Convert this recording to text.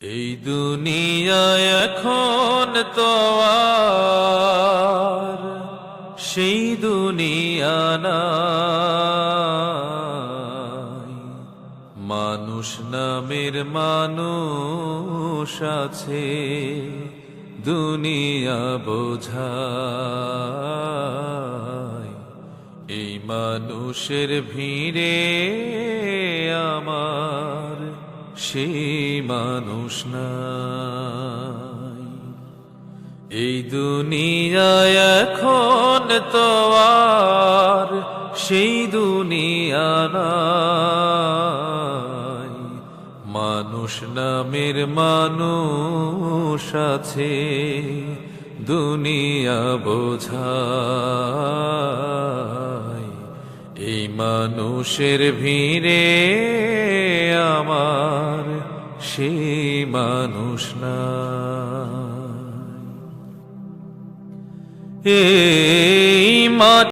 এই দুনিয়ায় এখন তো আর সেই দুনিয়া নাই। মানুষ নামের মানুষ আছে, দুনিয়া বোঝায়। এই মানুষের ভিড়ে আমার সেই মানুষ নাই। এই দুনিয়ায় এখন তো আর সেই দুনিয়া নাই। মানুষ নামের মানুষ আছে, দুনিয়া বোঝায়। এই মানুষের ভিড়ে আমার সেই মানুষ নাই। এই